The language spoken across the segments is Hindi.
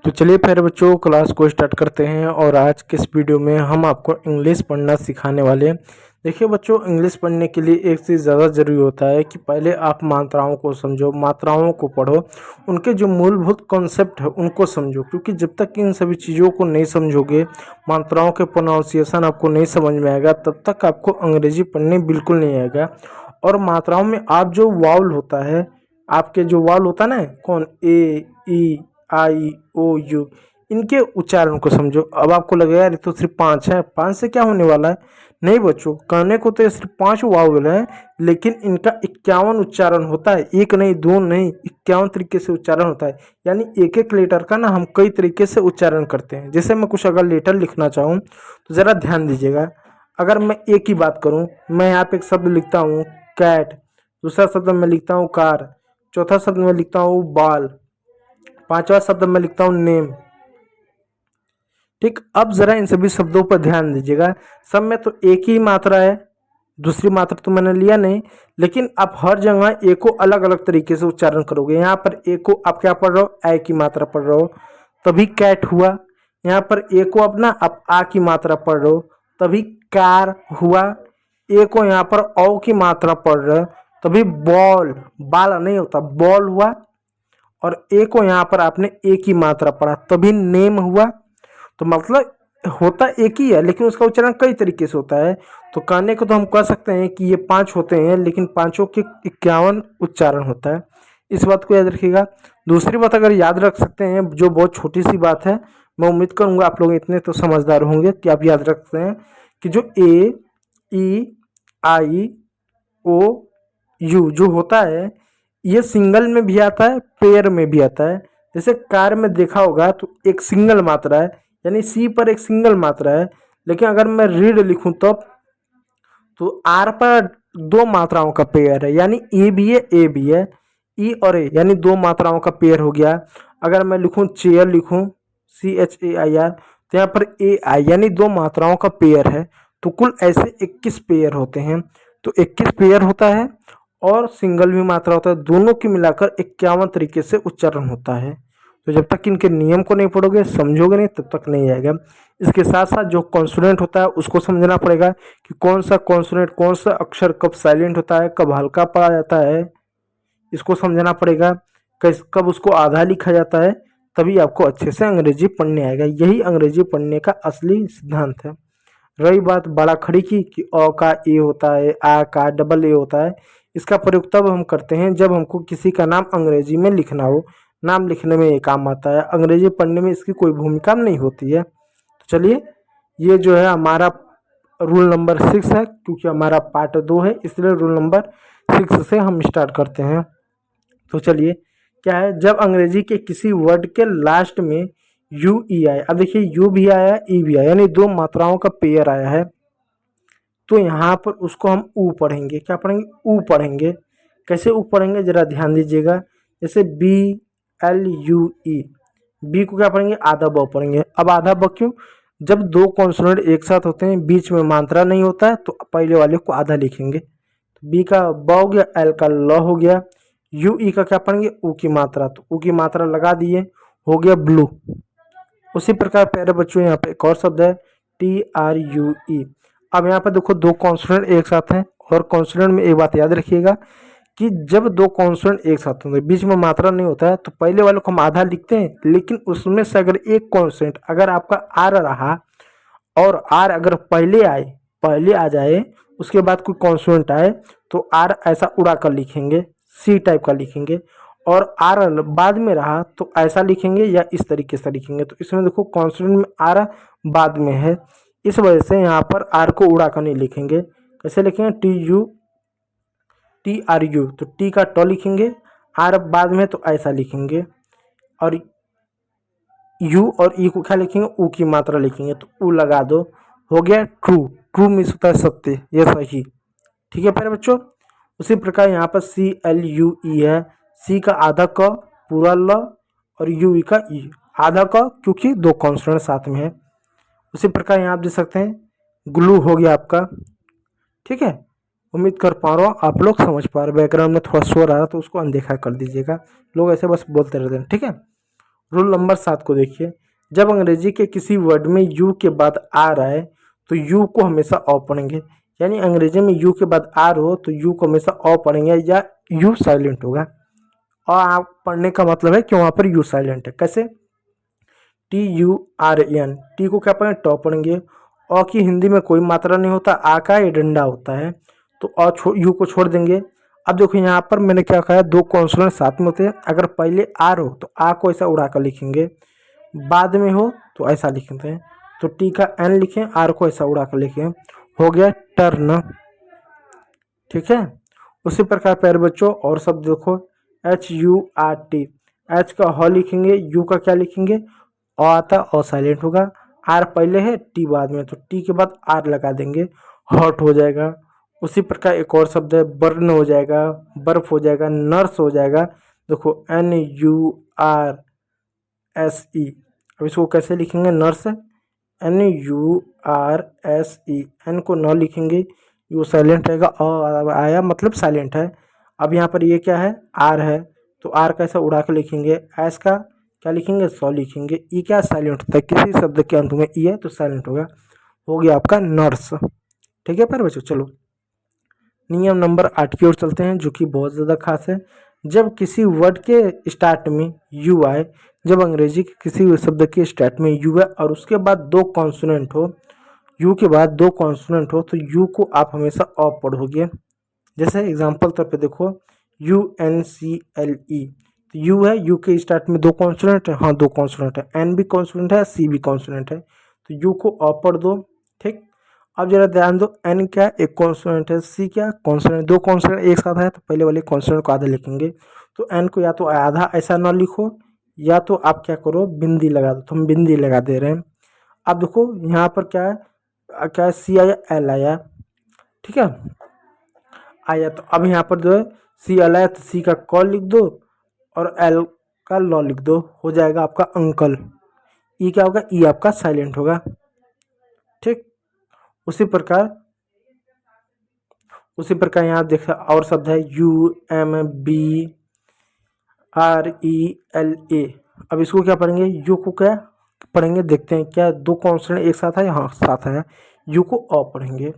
तो चलिए फिर बच्चों क्लास को स्टार्ट करते हैं। और आज के इस वीडियो में हम आपको इंग्लिश पढ़ना सिखाने वाले हैं। देखिए बच्चों, इंग्लिश पढ़ने के लिए एक चीज़ ज़्यादा ज़रूरी होता है कि पहले आप मात्राओं को समझो, मात्राओं को पढ़ो, उनके जो मूलभूत कॉन्सेप्ट है उनको समझो। क्योंकि जब तक इन सभी चीज़ों को नहीं समझोगे, मात्राओं के प्रोनाउंसिएशन आपको नहीं समझ में आएगा, तब तक आपको अंग्रेजी पढ़ने बिल्कुल नहीं आएगा। और मात्राओं में आप जो वाउल होता है, आपके जो वाउल होता है ना, कौन, ए, ई, आई, ओ, यू, इनके उच्चारण को समझो। अब आपको लगेगा यार ये तो सिर्फ 5 है, 5 से क्या होने वाला है। नहीं बच्चों, कहने को तो ये सिर्फ 5 वावल है, लेकिन इनका 51 उच्चारण होता है। एक नहीं, दो नहीं, 51 तरीके से उच्चारण होता है। यानी एक एक लेटर का ना हम कई तरीके से उच्चारण करते हैं। जैसे मैं कुछ अगर लेटर लिखना चाहूँ तो ज़रा ध्यान दीजिएगा। अगर मैं एक ही बात करूँ, मैं यहाँ पे एक शब्द लिखता हूँ कैट, दूसरा शब्द मैं लिखता हूँ कार, चौथा शब्द मैं लिखता हूँ बाल, पांचवा शब्द मैं लिखता हूँ नेम। ठीक, अब जरा इन सभी शब्दों पर ध्यान दीजिएगा। सब में तो एक ही मात्रा है, दूसरी मात्रा तो मैंने लिया नहीं, लेकिन आप हर जगह ए को अलग अलग तरीके से उच्चारण करोगे। यहाँ पर ए को आप क्या पढ़ रहे हो, ए की मात्रा पढ़ रहे हो, तभी कैट हुआ। यहाँ पर ए को अब ना आप आ की मात्रा पढ़ रहे हो, तभी कार हुआ। ए को यहाँ पर औ की मात्रा पढ़ रहे हो, तभी बॉल, बाल नहीं होता, बॉल हुआ। और ए को यहाँ पर आपने ए की मात्रा पढ़ा, तभी नेम हुआ। तो मतलब होता एक ही है, लेकिन उसका उच्चारण कई तरीके से होता है। तो कहने को तो हम कह सकते हैं कि ये 5 होते हैं, लेकिन पांचों के 51 उच्चारण होता है। इस बात को याद रखिएगा। दूसरी बात अगर याद रख सकते हैं, जो बहुत छोटी सी बात है, मैं उम्मीद करूंगा आप लोग इतने तो समझदार होंगे कि आप याद रख सकते हैं कि जो ए, ई, आई, ओ, यू जो होता है, ये सिंगल में भी आता है, पेयर में भी आता है। जैसे कार में देखा होगा तो एक सिंगल मात्रा है, यानी सी पर एक सिंगल मात्रा है। लेकिन अगर मैं रीड लिखूं तब तो आर पर दो मात्राओं का पेयर है, यानी ए भी है, ए भी है, ई और ए, यानी दो मात्राओं का पेयर हो गया। अगर मैं लिखूं चेयर, लिखूं CHAIR, तो यहाँ पर ए आई, यानी दो मात्राओं का पेयर है। तो कुल ऐसे 21 पेयर होते हैं। तो 21 पेयर होता है और सिंगल भी मात्रा होता है, दोनों की मिलाकर 51 तरीके से उच्चारण होता है। तो जब तक इनके नियम को नहीं पढ़ोगे, समझोगे नहीं, तब तक नहीं आएगा। इसके साथ साथ जो कॉन्सोनेंट होता है उसको समझना पड़ेगा कि कौन सा कॉन्सोनेंट, कौन सा अक्षर कब साइलेंट होता है, कब हल्का पढ़ा जाता है, इसको समझना पड़ेगा। कब उसको आधा लिखा जाता है, तभी आपको अच्छे से अंग्रेजी पढ़ने आएगा। यही अंग्रेजी पढ़ने का असली सिद्धांत है। रही बात बड़ा खड़ी की कि अ का ए होता है, आ का डबल ए होता है, इसका प्रयोग तब हम करते हैं जब हमको किसी का नाम अंग्रेजी में लिखना हो। नाम लिखने में ये काम आता है, अंग्रेजी पढ़ने में इसकी कोई भूमिका नहीं होती है। तो चलिए, ये जो है हमारा रूल नंबर 6 है, क्योंकि हमारा पार्ट 2 है, इसलिए रूल नंबर 6 से हम स्टार्ट करते हैं। तो चलिए, क्या है, जब अंग्रेजी के किसी वर्ड के लास्ट में यू ई आए, अब देखिए यू भी आया, ई भी आया, यानी दो मात्राओं का पेयर आया है, तो यहाँ पर उसको हम ऊ पढ़ेंगे। क्या पढ़ेंगे, ऊ पढ़ेंगे। कैसे ऊ पढ़ेंगे, जरा ध्यान दीजिएगा। जैसे BLUE, बी को क्या पढ़ेंगे, आधा ब पढ़ेंगे। अब आधा ब क्यों, जब दो कॉन्सोनेंट एक साथ होते हैं, बीच में मात्रा नहीं होता है, तो पहले वाले को आधा लिखेंगे। तो बी का ब हो गया, एल का ल हो गया, यू ई का क्या पढ़ेंगे, ऊ की मात्रा, तो ऊ की मात्रा लगा दिए, हो गया ब्लू। उसी प्रकार प्यारे बच्चों, यहाँ पे एक और शब्द है TRUE। अब यहाँ पर देखो दो कॉन्सोनेंट एक साथ हैं, और कॉन्सोनेंट में एक बात याद रखिएगा कि जब दो कॉन्सोनेंट एक साथ होंगे, बीच में मात्रा नहीं होता है, तो पहले वाले को हम आधा लिखते हैं। लेकिन उसमें से अगर एक कॉन्सोनेंट, अगर आपका आर रहा और आर अगर पहले आ जाए, उसके बाद कोई कॉन्सोनेंट आए, तो आर ऐसा उड़ा कर लिखेंगे, सी टाइप का लिखेंगे। और आर बाद में रहा तो ऐसा लिखेंगे या इस तरीके से लिखेंगे। तो इसमें देखो कॉन्सोनेंट में आर बाद में है, इस वजह से यहाँ पर आर को उड़ा कर नहीं लिखेंगे। कैसे लिखेंगे, TRU, तो टी का ट लिखेंगे, आर बाद में तो ऐसा लिखेंगे, और यू और ई को क्या लिखेंगे, ऊ की मात्रा लिखेंगे, तो ऊ लगा दो, हो गया ट्रू। ट्रू मीन्स होता है सत्य, ये सही। ठीक है प्यारे बच्चों। उसी प्रकार यहाँ पर CLUE है, सी का आधा क पूरा ल, और यू ई का ई आधा क, क्योंकि दो कॉन्सोनेंट साथ में है। उसी प्रकार यहाँ आप देख सकते हैं ग्लू हो गया आपका। ठीक है, उम्मीद कर पा रहा हूँ आप लोग समझ पा रहे। बैकग्राउंड में थोड़ा शोर आ रहा तो उसको अनदेखा कर दीजिएगा, लोग ऐसे बस बोलते रहते हैं। ठीक है, रूल नंबर 7 को देखिए, जब अंग्रेजी के किसी वर्ड में यू के बाद आर आए तो यू को हमेशा ऑ पढ़ेंगे। यानी अंग्रेजी में यू के बाद आर हो तो यू को हमेशा ऑ पढ़ेंगे या यू साइलेंट होगा। और आप पढ़ने का मतलब है कि वहाँ पर यू साइलेंट है। कैसे? TURN, टी को क्या पढ़ेंगे? टॉ पढ़ेंगे। अ की हिंदी में कोई मात्रा नहीं होता, आ का ये डंडा होता है, तो यू को छोड़ देंगे। अब देखो यहाँ पर मैंने क्या कहा है, दो कॉन्सोनेंट साथ में होते हैं। अगर पहले आर हो तो आ को ऐसा उड़ा कर लिखेंगे, बाद में हो तो ऐसा लिखते हैं। तो टी का एन लिखें, आर को ऐसा उड़ा कर लिखें, हो गया टर्न। ठीक है। उसी प्रकार प्यारे बच्चों और शब्द देखो, HURT, एच का ह लिखेंगे, यू का क्या लिखेंगे? अ आता, अ साइलेंट होगा। आर पहले है, टी बाद में, तो टी के बाद आर लगा देंगे, हॉट हो जाएगा। उसी प्रकार एक और शब्द है, बर्न हो जाएगा, बर्फ हो जाएगा, नर्स हो जाएगा। देखो NURSE, अब इसको कैसे लिखेंगे? नर्स, NURSE, एन को न लिखेंगे, यू साइलेंट रहेगा, आया मतलब साइलेंट है। अब यहाँ पर ये क्या है? आर है, तो आर कैसा उड़ा के लिखेंगे? एस का क्या लिखेंगे? सौ लिखेंगे। ई क्या साइलेंट होता है? किसी शब्द के अंत में ई है तो साइलेंट होगा। हो गया आपका नर्स। ठीक है प्यारे बच्चों, चलो नियम नंबर 8 की ओर चलते हैं, जो कि बहुत ज़्यादा खास है। जब किसी वर्ड के स्टार्ट में यू आए, जब अंग्रेजी के किसी शब्द के स्टार्ट में यू है और उसके बाद दो कॉन्सोनेंट हो, यू के बाद दो कॉन्सोनेंट हो, तो यू को आप हमेशा अ पढ़ोगे। जैसे एग्जाम्पल तौर पे देखो, UNCLE, तो यू है, यू के स्टार्ट में दो कॉन्सोनेंट है, हाँ दो कॉन्सोनेंट है, एन भी कॉन्सोनेंट है, सी भी कॉन्सोनेंट है, तो यू को अ पढ़ दो। ठीक। अब जरा ध्यान दो, एन क्या? एक कॉन्सोनेंट है, सी क्या? कॉन्सोनेंट। दो कॉन्सोनेंट एक साथ है तो पहले वाले कॉन्सोनेंट को आधा लिखेंगे। तो एन को या तो आधा ऐसा ना लिखो, या तो आप क्या करो, बिंदी लगा दो। तो हम बिंदी लगा दे रहे हैं। अब देखो यहाँ पर क्या है, क्या है? सी आया, एल आया। ठीक है, आया। तो अब यहाँ पर जो है सी एल आया, तो सी का कॉल लिख दो और एल का लॉ लिख दो, हो जाएगा आपका अंकल। ई क्या होगा? ई आपका साइलेंट होगा। ठीक। उसी प्रकार यहाँ देखा और शब्द है UMBRELA। अब इसको क्या पढ़ेंगे? यू को क्या पढ़ेंगे? देखते हैं क्या दो कॉन्सोनेंट एक साथ है? हाँ साथ है। यू को अ पढ़ेंगे,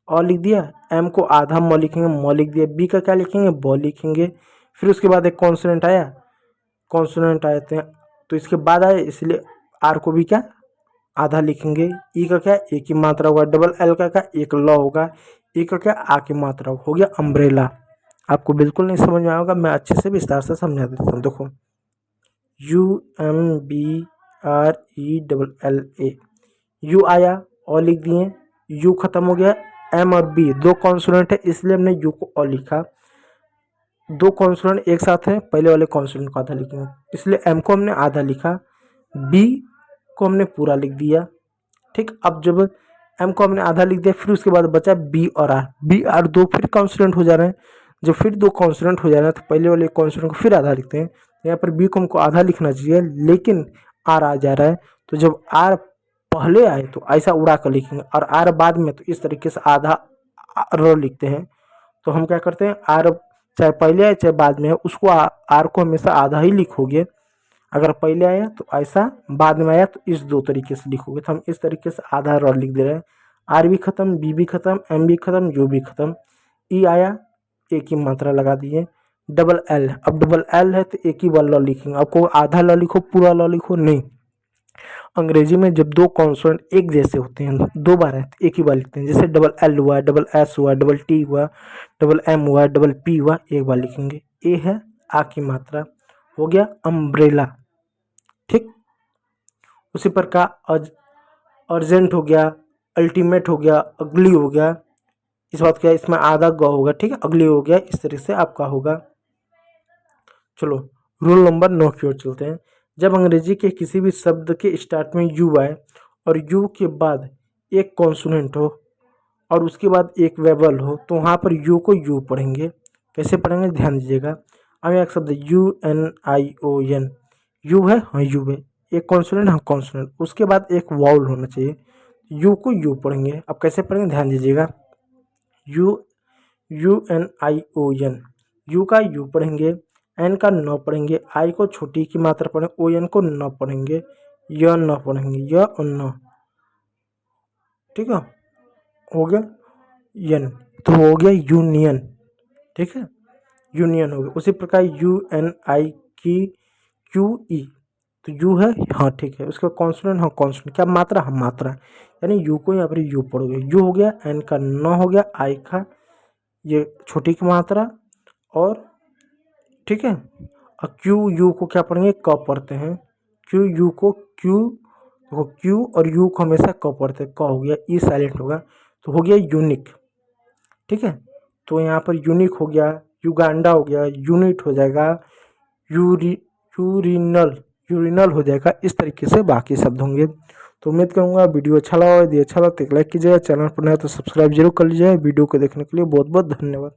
अ लिख दिया। एम को आधा म लिखेंगे, म लिख दिया। बी का क्या लिखेंगे? ब लिखेंगे। फिर उसके बाद एक कॉन्सोनेंट आया, तो इसके बाद आए, इसलिए आर को भी क्या आधा लिखेंगे। ई का क्या? एक ही मात्रा होगा। डबल एल का क्या? एक ल होगा। ई का क्या? आ की मात्रा हो गया अम्ब्रेला। आपको बिल्कुल नहीं समझ में आएगा, मैं अच्छे से विस्तार से समझा देता हूँ। देखो UMBRELA, यू आया, अ लिख दिए, यू खत्म हो गया। एम और बी दो कॉन्सोनेंट है, इसलिए हमने यू को अ लिखा। दो कॉन्सोनेंट एक साथ है, पहले वाले कॉन्सोनेंट को आधा लिखेंगे, इसलिए एम को हमने आधा लिखा, बी को हमने पूरा लिख दिया। ठीक। अब जब एम को हमने आधा लिख दिया, फिर उसके बाद बचा बी और आर। बी आर दो फिर कॉन्सोनेंट हो जा रहे हैं। जब फिर दो कॉन्सोनेंट हो जा रहे हैं तो पहले वाले कॉन्सोनेंट को फिर आधा लिखते हैं। यहाँ पर बी को हमको आधा लिखना चाहिए, लेकिन आर आ जा रहा है, तो जब आर पहले आए तो ऐसा उड़ा कर लिखेंगे, और आर बाद में तो इस तरीके से आधा र लिखते हैं। तो हम क्या करते हैं, आर चाहे पहले आए चाहे बाद में है, उसको आर को हमेशा आधा ही लिखोगे। अगर पहले आया तो ऐसा, बाद में आया तो इस दो तरीके से लिखोगे। तो हम इस तरीके से आधा र लिख दे रहे हैं। आर भी खत्म, बी भी खत्म, एम भी खत्म, यू भी खत्म। ई आया, एक ही मात्रा लगा दिए। डबल एल, अब डबल एल है तो एक ही बार ल लिखेंगे। आपको आधा ल लिखो, पूरा ल लिखो नहीं। अंग्रेजी में जब दो कॉन्सोनेंट एक जैसे होते हैं, दो बार है तो एक ही बार लिखते हैं। जैसे डबल एल हुआ, डबल एस हुआ, डबल टी हुआ, डबल एम हुआ, डबल पी हुआ, एक बार लिखेंगे। ए है, आ की मात्रा, हो गया अम्ब्रेला। ठीक। उसी प्रकार अर्जेंट हो गया, अल्टीमेट हो गया, अगली हो गया। इस बात क्या, इसमें आधा ग होगा। ठीक है, अगली हो गया, इस तरह से आपका होगा। चलो रूल नंबर 9 की ओर चलते हैं। जब अंग्रेजी के किसी भी शब्द के स्टार्ट में यू आए और यू के बाद एक कॉन्सोनेंट हो और उसके बाद एक वेवल हो, तो वहाँ पर यू को यू पढ़ेंगे। कैसे पढ़ेंगे ध्यान दीजिएगा। अब एक शब्द UNION, यू है, हाँ यू है, एक कॉन्सोनेंट, हाँ कॉन्सोनेंट, उसके बाद एक वाउल होना चाहिए। यू को यू पढ़ेंगे। अब कैसे पढ़ेंगे ध्यान दीजिएगा। UNION, यू का यू पढ़ेंगे, एन का न पढ़ेंगे, आई को छोटी की मात्रा पढ़ेंगे, ओ एन को न पढ़ेंगे, य न पढ़ेंगे, य और न। ठीक है, हो गया यन, तो हो गया यूनियन। ठीक है, यूनियन हो गया। उसी प्रकार यू एन आई की क्यू ई, तो यू है, हाँ ठीक है, उसका कॉन्सोनेंट, हाँ कॉन्सोनेंट, क्या मात्रा, हाँ मात्रा, यानी यू को यहाँ पर यू पढ़ोगे, यू हो गया, एन का न हो गया, आई का ये छोटी की मात्रा, और ठीक है, और क्यू यू को क्या पढ़ेंगे, क पढ़ते हैं, क्यू यू को क्यू, देखो क्यू और यू को हमेशा क पढ़ते हैं, क हो गया, ई साइलेंट होगा, तो हो गया यूनिक। ठीक है, तो यहाँ पर यूनिक हो गया, युगांडा हो गया, यूनिट हो जाएगा, यूरी यूरिनल यूरिनल हो जाएगा। इस तरीके से बाकी शब्द होंगे। तो उम्मीद करूँगा वीडियो अच्छा लगा, यदि अच्छा लगा तो एक लाइक कीजिएगा, चैनल पर नया तो सब्सक्राइब जरूर कर लीजिएगा। वीडियो को देखने के लिए बहुत बहुत धन्यवाद।